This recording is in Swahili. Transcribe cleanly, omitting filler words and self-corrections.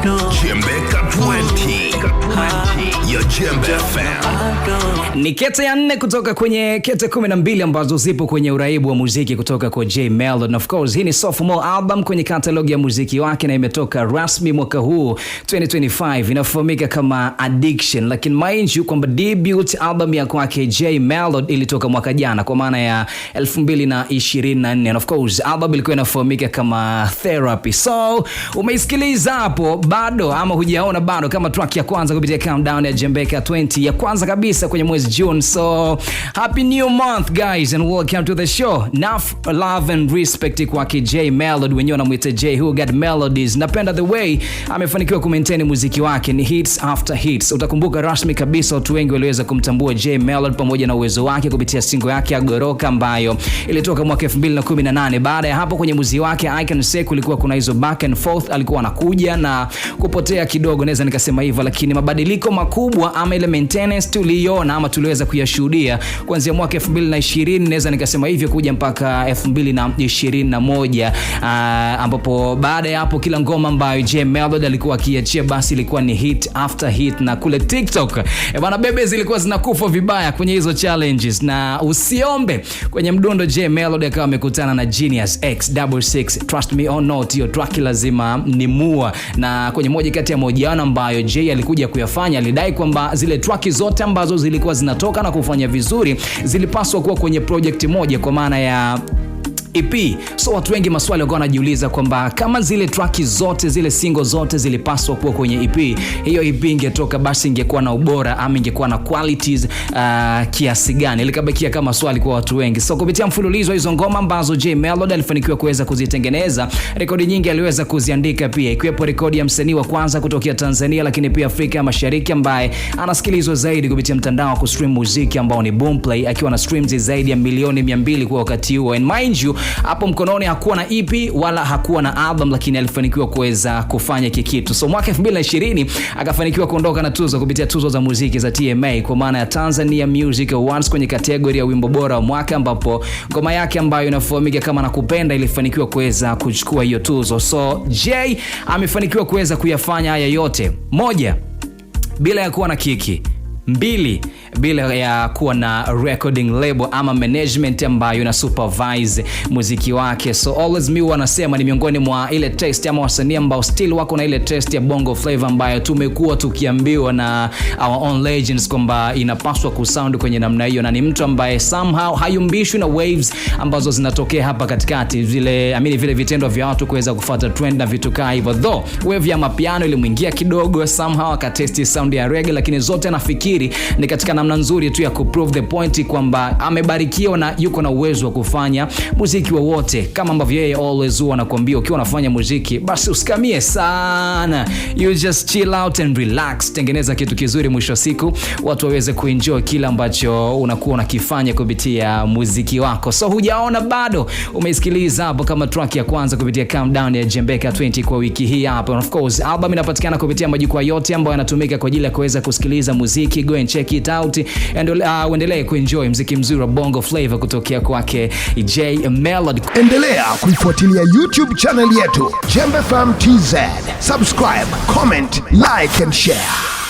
Jembeka 20. Your Jembe fam. Ni kete ya 4 kutoka kwenye kete 12 ambazo zipo kwenye uraibu wa muziki kutoka kwa J Melody. Of course, hii ni sophomore album kwenye catalog ya muziki wake na imetoka rasmi mwaka huu 2025. Inafahamika kama Addiction. Lakini mind you kwamba debut album ya kwake J Melody ilitoka mwaka jana kwa maana ya 2024. And of course, album ilikuwa inafahamika kama Therapy. So, umeisikiliza hapo bado ama hujaona bado kama track ya kwanza kupitia countdown ya Jembeka 20 ya kwanza kabisa kwenye mwezi June. So happy new month guys and welcome to the show. Enough love and respect kwa J Melody, wenyewe wanamuita J Who Got Melodies. Napenda the way amefanikiwa kumaintain muziki wake, ni hits after hits. Utakumbuka rasmi kabisa watu wengi waliweza kumtambua J Melody pamoja na uwezo wake kupitia single yake ya Goroka ambayo ilitoka mwaka 2018. Baada ya hapo kwenye muziki wake I Can Say kulikuwa kuna hizo back and forth, alikuwa anakuja na kupotea kidogo, naweza nikasema hivyo, lakini mabadiliko makubwa ama ile maintenance tuliona ama tuliweza kuyashuhudia kuanzia mwaka 2020, naweza nikasema hivyo, kuja mpaka 2021, ambapo baada ya hapo kila ngoma ambayo J Melody alikuwa akiachia basi ilikuwa ni hit after hit, na kule TikTok bana bebe zilikuwa zinakufa vibaya kwenye hizo challenges. Na usiombe kwenye mdundo J Melody akawa amekutana na Genius X66, Trust Me or Not, hiyo track lazima ni mua. Na kwenye moja kati ya mahojiano ambayo J alikuja kuyafanya, alidai kwamba zile track zote ambazo zilikuwa zinatoka na kufanya vizuri zilipaswa kuwa kwenye project moja kwa maana ya EP. So watu wengi maswali wako wanajiuliza kwamba kama zile track zote, zile single zote zilipaswa kuwa kwenye EP, hiyo EP ingetoka basi ingekuwa na ubora ama ingekuwa na qualities kiasi gani? Likabakia kama swali kwa watu wengi. So kupitia mfululizo hizo ngoma ambazo J Melody alifanikiwa kuweza kuzitengeneza, rekodi nyingi aliweza kuziandika pia, ikiwepo rekodi ya msanii wa kwanza kutokea Tanzania lakini pia Afrika ya Mashariki ambaye anasikilizwa zaidi kupitia mtandao wa kustream muziki ambao ni Boomplay, akiwa na streams zaidi ya milioni 200 kwa wakati huo. And mind you, hapo mkononi hakuwa na EP wala hakuwa na album, lakini alifanikiwa kuweza kufanya kikitu. So mwaka 2020 akafanikiwa kuondoka na tuzo kupitia tuzo za muziki za TMA kwa maana ya Tanzania Music Awards kwenye kategoria ya wimbo bora wa mwaka, ambapo ngoma yake ambayo inafahamika kama Nakupenda ilifanikiwa kuweza kuchukua hiyo tuzo. So J amefanikiwa kuweza kuyafanya haya yote: 1, bila ya kuwa na kiki; 2, bila ya kuwa na recording label ama management ambayo ina supervise muziki wake. So always me wanasema ni miongoni mwa ile taste ama wasanii ambao still wako na ile taste ya bongo flavor ambayo tumekuwa tukiambiwa na our own legends kwamba inapaswa kusound kwenye namna hiyo, na ni mtu ambaye somehow hayumbishwi na waves ambazo zinatokea hapa katikati, vile vile vitendo vya watu kuweza kufuata trend na vitu kama hivyo. Though wave ya mapiano ilimuingia kidogo, somehow akatesti sound ya reggae, lakini zote nafikiri ni katika namna nzuri tu ya kuprove the point kwamba amebarikiwa na yuko na uwezo wa kufanya muziki wowote, kama ambavyo yeye always huwa anakuambia ukiwa unafanya muziki basi usikamie sana, you just chill out and relax, tengeneza kitu kizuri, mwisho siku watu waweze kuenjoy kila ambacho unakuwa unakifanya kupitia muziki wako. So hujaona bado, umeisikiliza hapo kama track ya kwanza kupitia countdown ya Jembeka 20 kwa wiki hii hapo. Of course album inapatikana kupitia majukwaa yote ambayo yanatumika kwa ajili ya kuweza kusikiliza muziki. Go and check it out and uendelee kuenjoy muziki mzuri wa bongo flavor kutokea kwake J Melody. Endelea kuifuatilia YouTube channel yetu Jembe Fam TZ. Subscribe, comment, like and share.